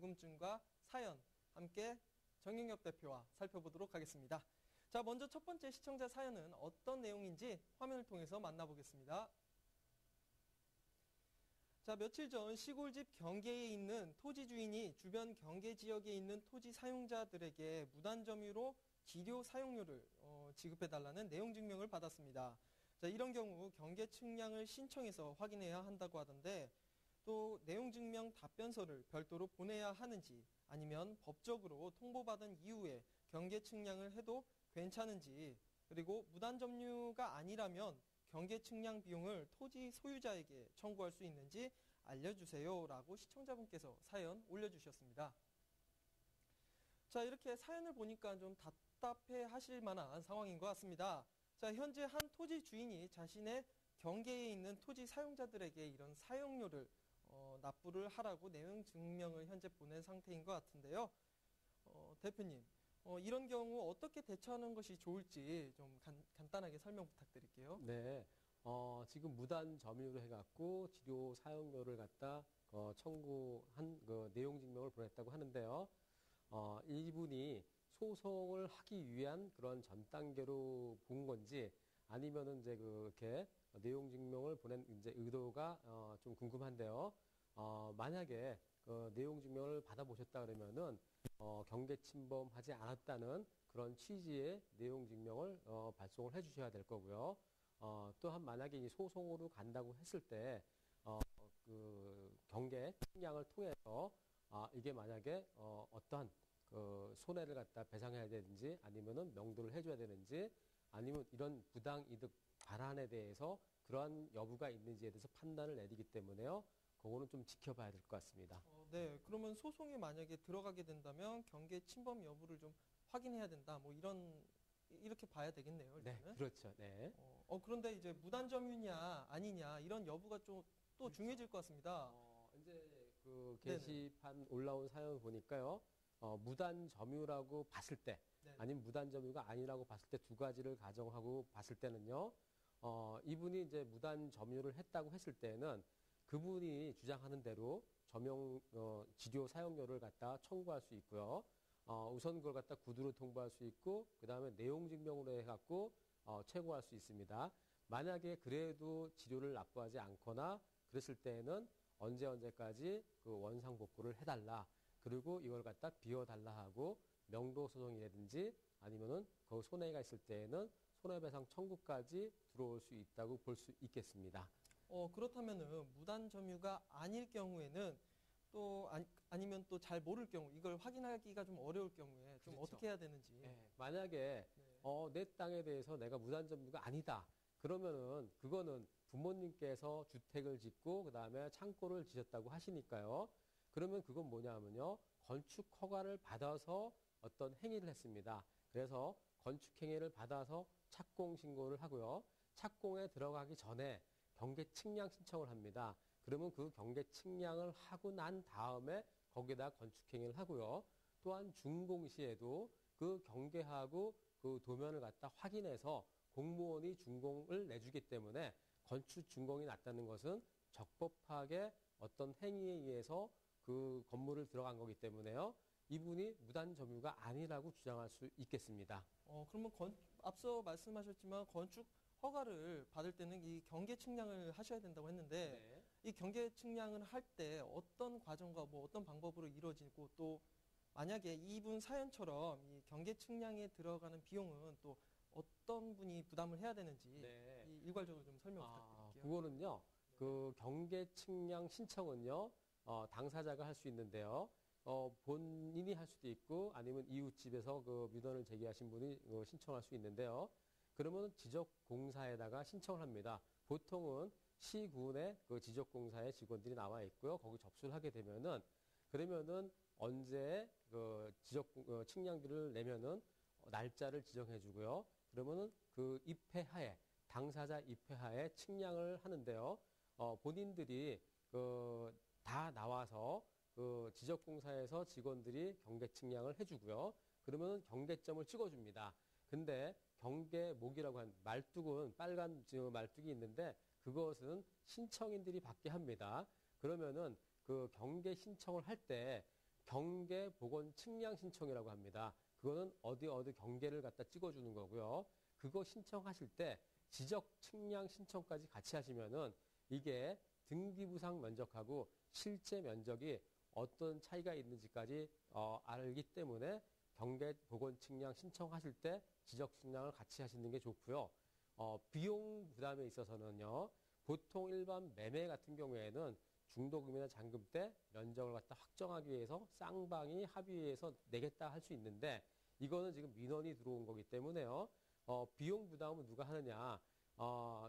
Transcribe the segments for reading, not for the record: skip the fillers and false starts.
궁금증과 사연 함께 정영엽 대표와 살펴보도록 하겠습니다. 자, 먼저 첫 번째 시청자 사연은 어떤 내용인지 화면을 통해서 만나보겠습니다. 자, 며칠 전 시골집 경계에 있는 토지 주인이 주변 경계 지역에 있는 토지 사용자들에게 무단점유로 지료 사용료를 지급해달라는 내용 증명을 받았습니다. 자, 이런 경우 경계 측량을 신청해서 확인해야 한다고 하던데 또 내용 증명 답변서를 별도로 보내야 하는지 아니면 법적으로 통보받은 이후에 경계 측량을 해도 괜찮은지 그리고 무단점유가 아니라면 경계 측량 비용을 토지 소유자에게 청구할 수 있는지 알려주세요 라고 시청자분께서 사연 올려주셨습니다. 자, 이렇게 사연을 보니까 좀 답답해 하실 만한 상황인 것 같습니다. 자, 현재 한 토지 주인이 자신의 경계에 있는 토지 사용자들에게 이런 사용료를 납부를 하라고 내용 증명을 현재 보낸 상태인 것 같은데요. 대표님, 이런 경우 어떻게 대처하는 것이 좋을지 좀 간단하게 설명 부탁드릴게요. 네, 지금 무단 점유로 해갖고 지료 사용료를 갖다 청구한 그 내용 증명을 보냈다고 하는데요. 이분이 소송을 하기 위한 그런 전 단계로 본 건지 아니면은 이제 그렇게 내용 증명을 보낸 이제 의도가 좀 궁금한데요. 만약에 그 내용 증명을 받아보셨다 그러면은 경계 침범하지 않았다는 그런 취지의 내용 증명을 발송을 해주셔야 될 거고요. 또한 만약에 이 소송으로 간다고 했을 때 그 경계 측량을 통해서 이게 만약에 어떠한 그 손해를 갖다 배상해야 되는지 아니면은 명도를 해줘야 되는지 아니면 이런 부당 이득 반환에 대해서 그러한 여부가 있는지에 대해서 판단을 내리기 때문에요. 그거는 좀 지켜봐야 될 것 같습니다. 네, 그러면 소송에 만약에 들어가게 된다면 경계 침범 여부를 좀 확인해야 된다. 뭐 이렇게 봐야 되겠네요. 일단은. 네, 그렇죠. 네. 그런데 이제 무단점유냐 아니냐 이런 여부가 좀 또 그렇죠. 중요해질 것 같습니다. 이제 그 게시판 올라온 사연을 보니까요. 무단 점유라고 봤을 때 네네. 아니면 무단 점유가 아니라고 봤을 때 두 가지를 가정하고 봤을 때는요. 이분이 이제 무단 점유를 했다고 했을 때는 그분이 주장하는 대로 지료 사용료를 갖다 청구할 수 있고요. 우선 그걸 갖다 구두로 통보할 수 있고 그 다음에 내용 증명으로 해갖고 최고할 수 있습니다. 만약에 그래도 지료를 납부하지 않거나 그랬을 때에는 언제까지 그 원상 복구를 해달라. 그리고 이걸 갖다 비워달라 하고 명도 소송이라든지 아니면은 그 손해가 있을 때에는 손해배상 청구까지 들어올 수 있다고 볼 수 있겠습니다. 그렇다면은 무단 점유가 아닐 경우에는 또 아니면 또 잘 모를 경우 이걸 확인하기가 좀 어려울 경우에 좀 그렇죠. 어떻게 해야 되는지. 네, 만약에 네. 내 땅에 대해서 내가 무단 점유가 아니다. 그러면은 그거는 부모님께서 주택을 짓고 그다음에 창고를 지셨다고 하시니까요. 그러면 그건 뭐냐면요. 건축 허가를 받아서 어떤 행위를 했습니다. 그래서 건축 행위를 받아서 착공 신고를 하고요. 착공에 들어가기 전에 경계 측량 신청을 합니다. 그러면 그 경계 측량을 하고 난 다음에 거기다 건축 행위를 하고요. 또한 준공 시에도 그 경계하고 그 도면을 갖다 확인해서 공무원이 준공을 내주기 때문에 건축 준공이 났다는 것은 적법하게 어떤 행위에 의해서 그 건물을 들어간 거기 때문에요. 이분이 무단 점유가 아니라고 주장할 수 있겠습니다. 그러면 앞서 말씀하셨지만 건축 허가를 받을 때는 이 경계 측량을 하셔야 된다고 했는데 이 경계 측량을 할 때 어떤 과정과 뭐 어떤 방법으로 이루어지고 또 만약에 이분 사연처럼 이 경계 측량에 들어가는 비용은 또 어떤 분이 부담을 해야 되는지 일괄적으로 좀 설명 부탁드릴게요. 그거는요. 그 경계 측량 신청은요. 당사자가 할 수 있는데요. 본인이 할 수도 있고 아니면 이웃집에서 그 민원을 제기하신 분이 신청할 수 있는데요. 그러면 지적공사에다가 신청을 합니다. 보통은 시군에 그 지적공사의 직원들이 나와 있고요. 거기 접수를 하게 되면은 그러면은 언제 그 측량비를 내면은 날짜를 지정해 주고요. 그러면은 그 입회하에 당사자 입회하에 측량을 하는데요. 본인들이 그 다 나와서 그 지적공사에서 직원들이 경계 측량을 해주고요. 그러면 경계점을 찍어줍니다. 근데 경계목이라고 하는 말뚝은 빨간 말뚝이 있는데 그것은 신청인들이 받게 합니다. 그러면은 그 경계 신청을 할 때 경계 보건 측량 신청이라고 합니다. 그거는 어디 경계를 갖다 찍어주는 거고요. 그거 신청하실 때 지적 측량 신청까지 같이 하시면은 이게 등기부상 면적하고 실제 면적이 어떤 차이가 있는지까지 알기 때문에 경계 보건 측량 신청하실 때 지적 측량을 같이 하시는 게 좋고요. 비용 부담에 있어서는요. 보통 일반 매매 같은 경우에는 중도금이나 잔금 때 면적을 갖다 확정하기 위해서 쌍방이 합의해서 내겠다 할 수 있는데 이거는 지금 민원이 들어온 거기 때문에요. 비용 부담은 누가 하느냐.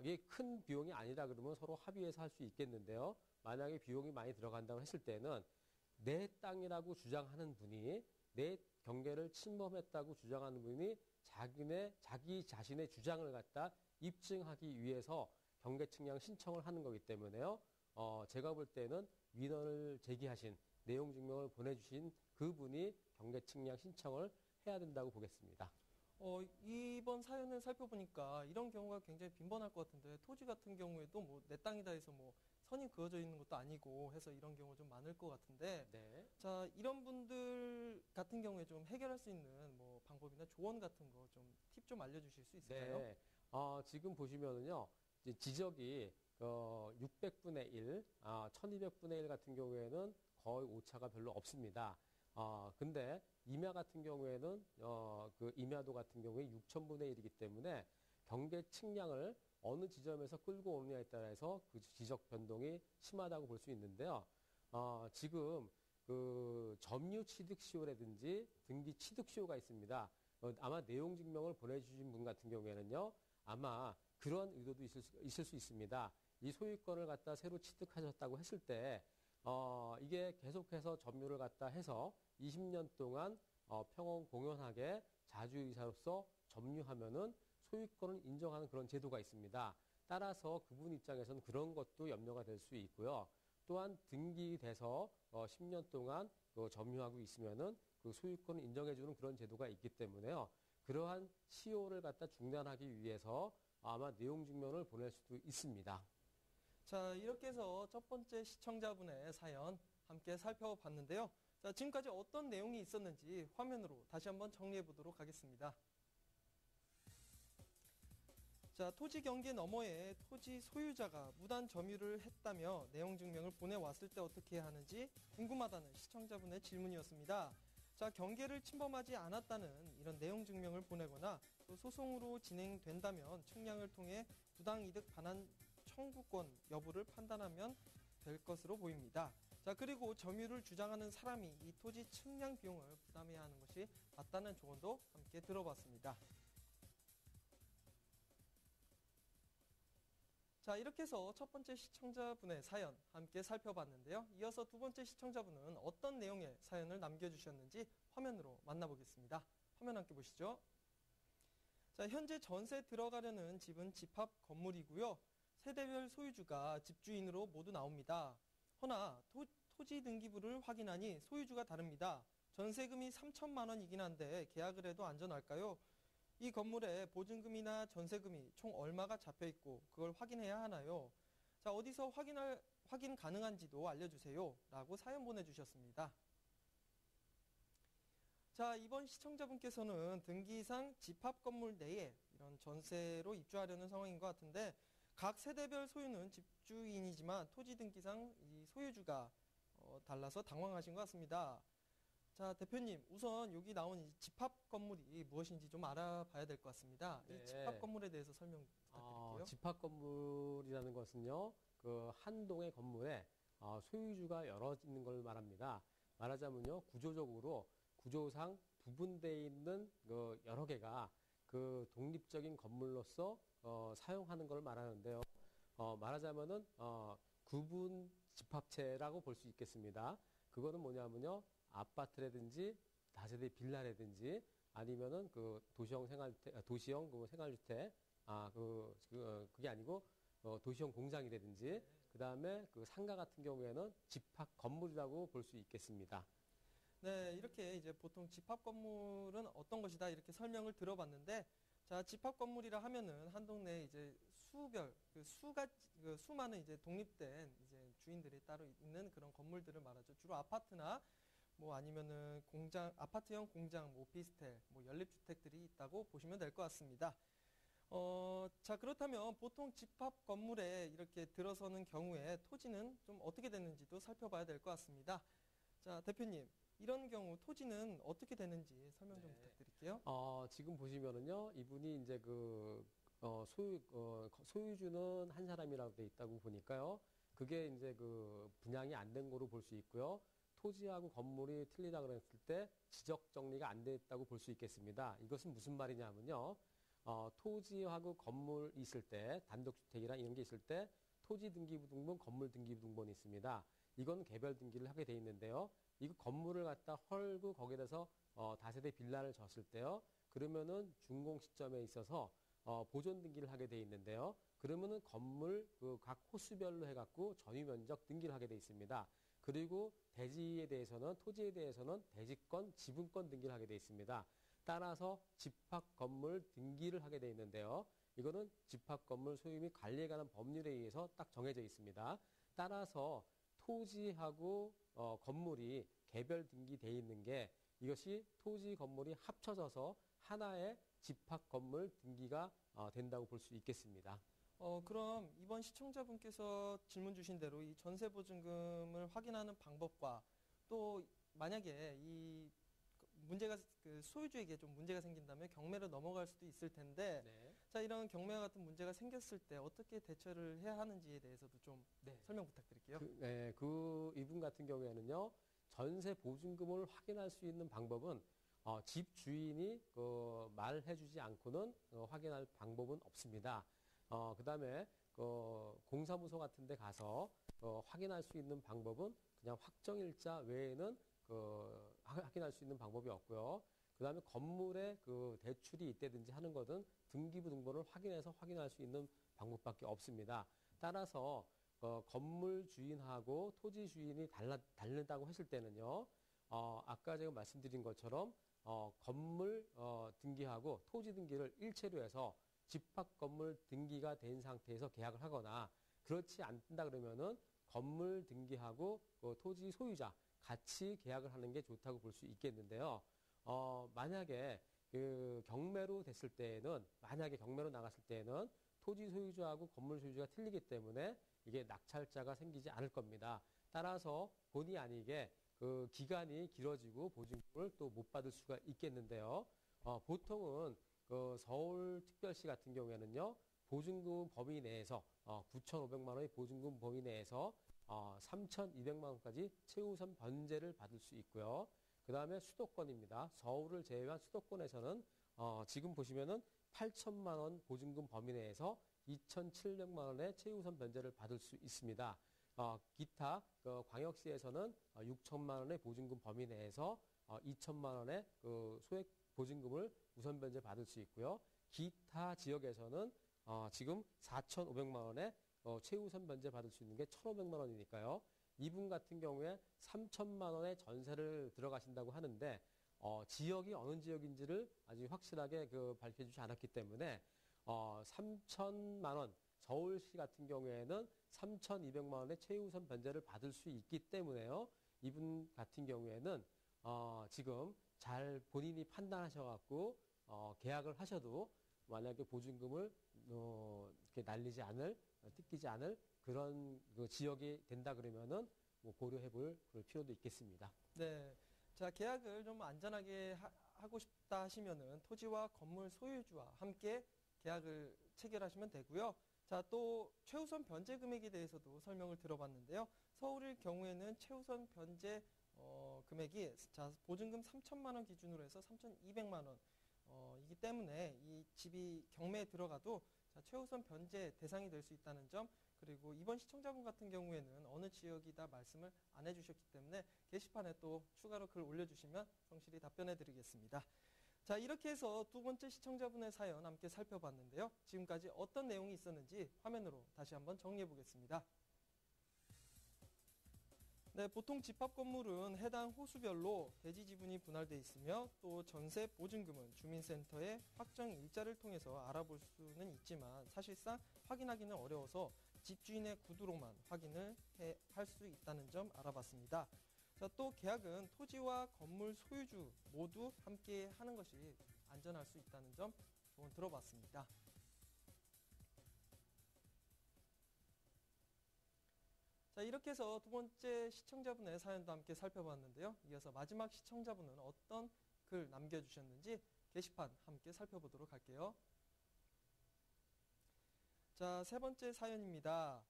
이게 큰 비용이 아니다 그러면 서로 합의해서 할 수 있겠는데요. 만약에 비용이 많이 들어간다고 했을 때는 내 땅이라고 주장하는 분이 내 경계를 침범했다고 주장하는 분이 자기 자신의 주장을 갖다 입증하기 위해서 경계 측량 신청을 하는 거기 때문에요. 제가 볼 때는 민원을 제기하신 내용 증명을 보내주신 그분이 경계 측량 신청을 해야 된다고 보겠습니다. 이번 사연을 살펴보니까 이런 경우가 굉장히 빈번할 것 같은데 토지 같은 경우에도 뭐 내 땅이다 해서 뭐 선이 그어져 있는 것도 아니고 해서 이런 경우 좀 많을 것 같은데 네. 자 이런 분들 같은 경우에 좀 해결할 수 있는 뭐 방법이나 조언 같은 거 좀 팁 좀 알려주실 수 있을까요? 네. 지금 보시면은요, 이제 지적이 600분의 1, 1200분의 1 같은 경우에는 거의 오차가 별로 없습니다. 근데 임야 같은 경우에는 그 임야도 같은 경우에 6000분의 1이기 때문에 경계 측량을 어느 지점에서 끌고 오느냐에 따라서 그 지적 변동이 심하다고 볼 수 있는데요. 지금 그 점유 취득 시효라든지 등기 취득 시효가 있습니다. 아마 내용 증명을 보내주신 분 같은 경우에는요, 아마 그런 의도도 있을 수 있습니다. 이 소유권을 갖다 새로 취득하셨다고 했을 때, 이게 계속해서 점유를 갖다 해서 20년 동안 평온 공연하게 자주이사로서 점유하면은 소유권을 인정하는 그런 제도가 있습니다. 따라서 그분 입장에서는 그런 것도 염려가 될 수 있고요. 또한 등기돼서 10년 동안 점유하고 있으면은 그 소유권을 인정해주는 그런 제도가 있기 때문에요. 그러한 시효를 갖다 중단하기 위해서 아마 내용 증명을 보낼 수도 있습니다. 자 이렇게 해서 첫 번째 시청자분의 사연 함께 살펴봤는데요. 자 지금까지 어떤 내용이 있었는지 화면으로 다시 한번 정리해 보도록 하겠습니다. 자, 토지 경계 너머에 토지 소유자가 무단 점유를 했다며 내용 증명을 보내왔을 때 어떻게 해야 하는지 궁금하다는 시청자분의 질문이었습니다. 자, 경계를 침범하지 않았다는 이런 내용 증명을 보내거나 또 소송으로 진행된다면 측량을 통해 부당이득 반환 청구권 여부를 판단하면 될 것으로 보입니다. 자, 그리고 점유를 주장하는 사람이 이 토지 측량 비용을 부담해야 하는 것이 맞다는 조언도 함께 들어봤습니다. 자, 이렇게 해서 첫 번째 시청자분의 사연 함께 살펴봤는데요. 이어서 두 번째 시청자분은 어떤 내용의 사연을 남겨주셨는지 화면으로 만나보겠습니다. 화면 함께 보시죠. 자, 현재 전세 들어가려는 집은 집합 건물이고요. 세대별 소유주가 집주인으로 모두 나옵니다. 허나 토지 등기부를 확인하니 소유주가 다릅니다. 전세금이 3천만 원이긴 한데 계약을 해도 안전할까요? 이 건물에 보증금이나 전세금이 총 얼마가 잡혀있고 그걸 확인해야 하나요? 자, 어디서 확인 가능한지도 알려주세요. 라고 사연 보내주셨습니다. 자, 이번 시청자분께서는 등기상 집합 건물 내에 이런 전세로 입주하려는 상황인 것 같은데 각 세대별 소유는 집주인이지만 토지 등기상 이 소유주가 달라서 당황하신 것 같습니다. 자, 대표님, 우선 여기 나온 이 집합 건물이 무엇인지 좀 알아봐야 될 것 같습니다. 네. 이 집합 건물에 대해서 설명 부탁드릴게요. 집합 건물이라는 것은요, 그 한 동의 건물에 소유주가 여러 있는 걸 말합니다. 말하자면요, 구조상 부분되어 있는 그 여러 개가 그 독립적인 건물로서 사용하는 걸 말하는데요. 말하자면은 구분 집합체라고 볼 수 있겠습니다. 그거는 뭐냐면요, 아파트라든지 다세대 빌라라든지 아니면은 그 도시형 그 생활주택, 그게 아니고 도시형 공장이라든지 그다음에 그 상가 같은 경우에는 집합 건물이라고 볼 수 있겠습니다. 네, 이렇게 이제 보통 집합 건물은 어떤 것이다 이렇게 설명을 들어봤는데, 자, 집합 건물이라 하면은 한 동네에 이제 수많은 이제 독립된 이제 주인들이 따로 있는 그런 건물들을 말하죠. 주로 아파트나 뭐 아니면은 공장, 아파트형 공장, 뭐 오피스텔, 뭐 연립주택들이 있다고 보시면 될 것 같습니다. 자, 그렇다면 보통 집합 건물에 이렇게 들어서는 경우에 토지는 좀 어떻게 되는지도 살펴봐야 될 것 같습니다. 자, 대표님, 이런 경우 토지는 어떻게 되는지 설명 좀 네. 부탁드릴게요. 지금 보시면은요, 이분이 이제 소유주는 한 사람이라고 돼 있다고 보니까요. 그게 이제 분양이 안 된 거로 볼 수 있고요. 토지하고 건물이 틀리다 그랬을 때 지적 정리가 안 됐다고 볼 수 있겠습니다. 이것은 무슨 말이냐면요. 토지하고 건물 있을 때, 단독주택이랑 이런 게 있을 때 토지 등기부등본, 건물 등기부등본이 있습니다. 이건 개별 등기를 하게 돼 있는데요. 이거 건물을 갖다 헐고 거기에 대해서 다세대 빌라를 졌을 때요. 그러면은 준공 시점에 있어서 보존 등기를 하게 돼 있는데요. 그러면은 건물 각 호수별로 해갖고 전유 면적 등기를 하게 돼 있습니다. 그리고 대지에 대해서는 토지에 대해서는 대지권, 지분권 등기를 하게 돼 있습니다. 따라서 집합 건물 등기를 하게 돼 있는데요. 이거는 집합 건물 소유 및 관리에 관한 법률에 의해서 딱 정해져 있습니다. 따라서 토지하고 건물이 개별 등기돼 있는 게 이것이 토지 건물이 합쳐져서 하나의 집합 건물 등기가 된다고 볼 수 있겠습니다. 그럼 이번 시청자분께서 질문 주신 대로 이 전세보증금을 확인하는 방법과 또 만약에 이 문제가 소유주에게 좀 문제가 생긴다면 경매로 넘어갈 수도 있을 텐데 네. 자, 이런 경매와 같은 문제가 생겼을 때 어떻게 대처를 해야 하는지에 대해서도 좀 설명 부탁드릴게요. 이분 같은 경우에는요, 전세 보증금을 확인할 수 있는 방법은 집 주인이 말해주지 않고는 확인할 방법은 없습니다. 그다음에 공사무소 같은 데 가서 확인할 수 있는 방법은 그냥 확정일자 외에는 확인할 수 있는 방법이 없고요. 그다음에 건물에 대출이 있다든지 하는 것은 등기부 등본을 확인해서 확인할 수 있는 방법밖에 없습니다. 따라서 건물 주인하고 토지 주인이 다르다고 했을 때는요. 아까 제가 말씀드린 것처럼 건물 등기하고 토지 등기를 일체로 해서 집합 건물 등기가 된 상태에서 계약을 하거나 그렇지 않다 그러면은 건물 등기하고 토지 소유자 같이 계약을 하는 게 좋다고 볼 수 있겠는데요. 만약에 경매로 됐을 때에는 만약에 경매로 나갔을 때에는 토지 소유주하고 건물 소유주가 틀리기 때문에 이게 낙찰자가 생기지 않을 겁니다. 따라서 본의 아니게 기간이 길어지고 보증금을 또 못 받을 수가 있겠는데요. 보통은 서울특별시 같은 경우에는요, 보증금 범위 내에서 9,500만 원의 보증금 범위 내에서 3,200만 원까지 최우선 변제를 받을 수 있고요. 그 다음에 수도권입니다. 서울을 제외한 수도권에서는 지금 보시면은 8,000만 원 보증금 범위 내에서 2,700만 원의 최우선 변제를 받을 수 있습니다. 기타 광역시에서는 6천만 원의 보증금 범위 내에서 2천만 원의 소액 보증금을 우선 변제 받을 수 있고요. 기타 지역에서는 지금 4,500만 원의 최우선 변제 받을 수 있는 게 1,500만 원이니까요. 이분 같은 경우에 3천만 원의 전세를 들어가신다고 하는데 지역이 어느 지역인지를 아직 확실하게 밝혀주지 않았기 때문에 3천만 원 서울시 같은 경우에는 3,200만 원의 최우선 변제를 받을 수 있기 때문에요. 이분 같은 경우에는 지금 잘 본인이 판단하셔갖고 계약을 하셔도 만약에 보증금을 이렇게 날리지 않을 뜯기지 않을 그런 지역이 된다 그러면은 뭐 고려해볼 그럴 필요도 있겠습니다. 네, 자, 계약을 좀 안전하게 하고 싶다 하시면은 토지와 건물 소유주와 함께 계약을 체결하시면 되고요. 자, 또 최우선 변제 금액에 대해서도 설명을 들어봤는데요. 서울의 경우에는 최우선 변제 금액이 자, 보증금 3천만 원 기준으로 해서 3,200만 원 이기 때문에 이 집이 경매에 들어가도 자, 최우선 변제 대상이 될 수 있다는 점, 그리고 이번 시청자분 같은 경우에는 어느 지역이다 말씀을 안 해주셨기 때문에 게시판에 또 추가로 글 올려주시면 성실히 답변해 드리겠습니다. 자, 이렇게 해서 두 번째 시청자분의 사연 함께 살펴봤는데요. 지금까지 어떤 내용이 있었는지 화면으로 다시 한번 정리해 보겠습니다. 네, 보통 집합 건물은 해당 호수별로 대지 지분이 분할되어 있으며 또 전세 보증금은 주민센터의 확정 일자를 통해서 알아볼 수는 있지만 사실상 확인하기는 어려워서 집주인의 구두로만 확인을 할 수 있다는 점 알아봤습니다. 자, 또 계약은 토지와 건물 소유주 모두 함께 하는 것이 안전할 수 있다는 점 조언 들어봤습니다. 자, 이렇게 해서 두 번째 시청자분의 사연도 함께 살펴봤는데요. 이어서 마지막 시청자분은 어떤 글 남겨주셨는지 게시판 함께 살펴보도록 할게요. 자, 세 번째 사연입니다.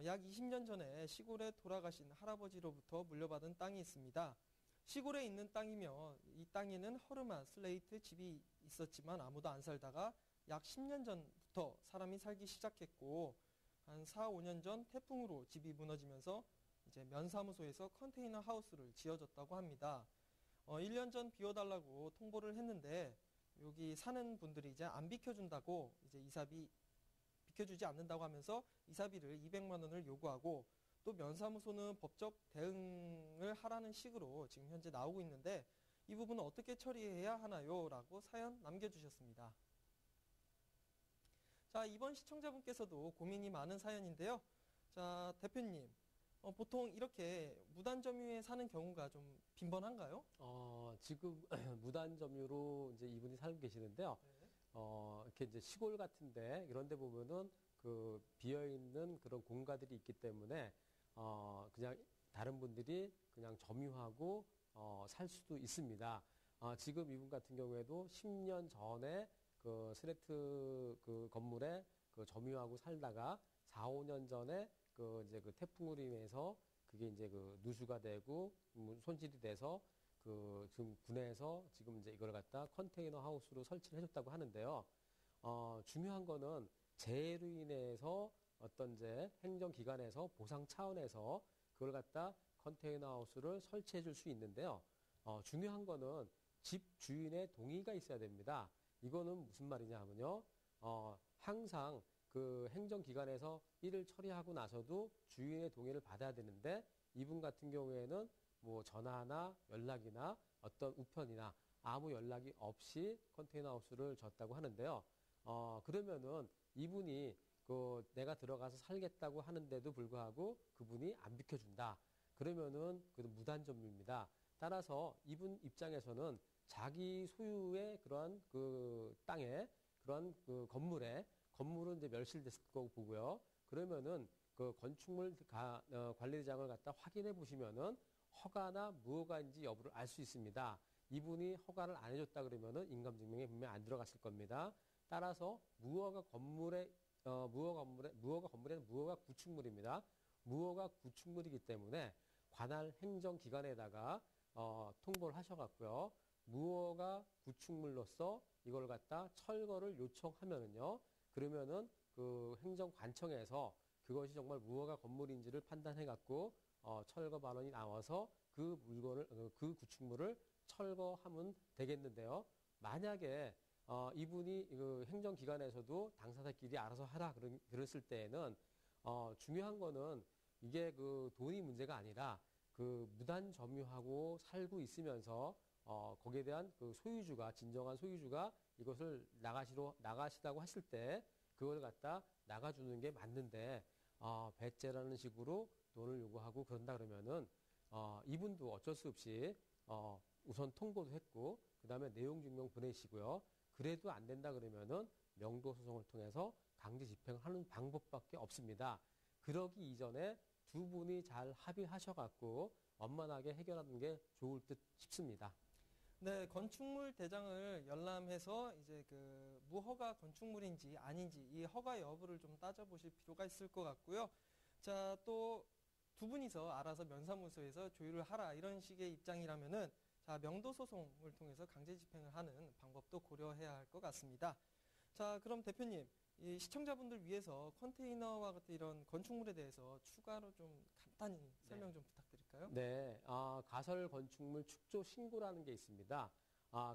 약 20년 전에 시골에 돌아가신 할아버지로부터 물려받은 땅이 있습니다. 시골에 있는 땅이며 이 땅에는 허름한 슬레이트 집이 있었지만 아무도 안 살다가 약 10년 전부터 사람이 살기 시작했고 한 4, 5년 전 태풍으로 집이 무너지면서 이제 면사무소에서 컨테이너 하우스를 지어줬다고 합니다. 1년 전 비워달라고 통보를 했는데 여기 사는 분들이 이제 안 비켜준다고 이제 이사비 비켜주지 않는다고 하면서 이사비를 200만 원을 요구하고 또 면사무소는 법적 대응을 하라는 식으로 지금 현재 나오고 있는데 이 부분은 어떻게 처리해야 하나요? 라고 사연 남겨주셨습니다. 자, 이번 시청자분께서도 고민이 많은 사연인데요. 자, 대표님, 보통 이렇게 무단점유에 사는 경우가 좀 빈번한가요? 지금 무단점유로 이제 이분이 살고 계시는데요. 네. 이렇게 이제 시골 같은데 이런 데 보면은 그 비어있는 그런 공가들이 있기 때문에 그냥 다른 분들이 그냥 점유하고 살 수도 있습니다. 지금 이분 같은 경우에도 10년 전에 그 스레트 그 건물에 그 점유하고 살다가 4, 5년 전에 그 이제 그 태풍으로 인해서 그게 이제 그 누수가 되고 손실이 돼서 그 지금 군에서 지금 이제 이걸 갖다 컨테이너 하우스로 설치를 해줬다고 하는데요. 중요한 거는 재해로 인해서 어떤 이제 행정기관에서 보상 차원에서 그걸 갖다 컨테이너 하우스를 설치해 줄 수 있는데요. 중요한 거는 집 주인의 동의가 있어야 됩니다. 이거는 무슨 말이냐 하면요. 항상 그 행정기관에서 일을 처리하고 나서도 주인의 동의를 받아야 되는데 이분 같은 경우에는 뭐 전화나 연락이나 어떤 우편이나 아무 연락이 없이 컨테이너 하우스를 졌다고 하는데요. 그러면은 이분이 그 내가 들어가서 살겠다고 하는데도 불구하고 그분이 안 비켜준다. 그러면은 그건 무단점유입니다. 따라서 이분 입장에서는 자기 소유의 그러한 그 땅에 그러한 그 건물은 이제 멸실됐을 거고 보고요. 그러면은 그 건축물 관리대장을 갖다 확인해 보시면은 허가나 무허가인지 여부를 알 수 있습니다. 이분이 허가를 안 해줬다 그러면은 인감증명에 분명히 안 들어갔을 겁니다. 따라서 무허가 건물에는 무허가 구축물입니다. 무허가 구축물이기 때문에 관할 행정기관에다가 통보를 하셔갖고요. 무허가 구축물로서 이걸 갖다 철거를 요청하면은요. 그러면은 그 행정관청에서 그것이 정말 무허가 건물인지를 판단해갖고 철거 반원이 나와서 그 물건을 그 구축물을 철거하면 되겠는데요. 만약에 이분이 그 행정기관에서도 당사자끼리 알아서 하라 그랬을 때에는 중요한 거는 이게 그 돈이 문제가 아니라 그 무단 점유하고 살고 있으면서 거기에 대한 그 소유주가 진정한 소유주가 이것을 나가시다고 했을 때 그걸 갖다 나가주는 게 맞는데 배째라는 식으로 돈을 요구하고 그런다 그러면은 이분도 어쩔 수 없이 우선 통보도 했고 그 다음에 내용 증명 보내시고요. 그래도 안 된다 그러면은 명도 소송을 통해서 강제 집행하는 방법밖에 없습니다. 그러기 이전에 두 분이 잘 합의하셔갖고 원만하게 해결하는 게 좋을 듯 싶습니다. 네, 건축물 대장을 열람해서 이제 그 무허가 건축물인지 아닌지 이 허가 여부를 좀 따져보실 필요가 있을 것 같고요. 자, 또 두 분이서 알아서 면사무소에서 조율을 하라 이런 식의 입장이라면은 자, 명도 소송을 통해서 강제 집행을 하는 방법도 고려해야 할 것 같습니다. 자, 그럼 대표님, 이 시청자분들 위해서 컨테이너와 같은 이런 건축물에 대해서 추가로 좀 간단히 설명 좀 부탁드릴까요? 네, 가설 건축물 축조 신고라는 게 있습니다.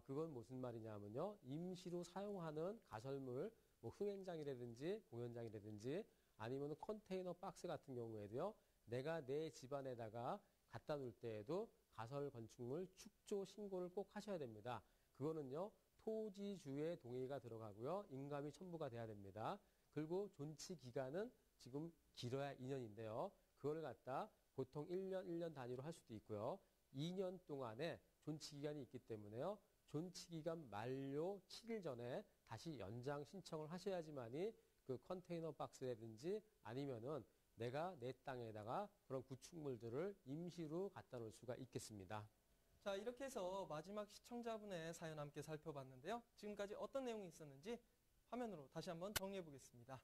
그건 무슨 말이냐면요. 임시로 사용하는 가설물, 뭐 흥행장이라든지 공연장이라든지 아니면 컨테이너 박스 같은 경우에도요. 내가 내 집안에다가 갖다 놓을 때에도 가설 건축물 축조 신고를 꼭 하셔야 됩니다. 그거는요. 토지주의 동의가 들어가고요. 인감이 첨부가 돼야 됩니다. 그리고 존치 기간은 지금 길어야 2년인데요. 그걸 갖다 보통 1년 단위로 할 수도 있고요. 2년 동안의 존치 기간이 있기 때문에요. 존치 기간 만료 7일 전에 다시 연장 신청을 하셔야지만이 그 컨테이너 박스라든지 아니면은 내가 내 땅에다가 그런 구축물들을 임시로 갖다 놓을 수가 있겠습니다. 자, 이렇게 해서 마지막 시청자분의 사연 함께 살펴봤는데요. 지금까지 어떤 내용이 있었는지 화면으로 다시 한번 정리해 보겠습니다.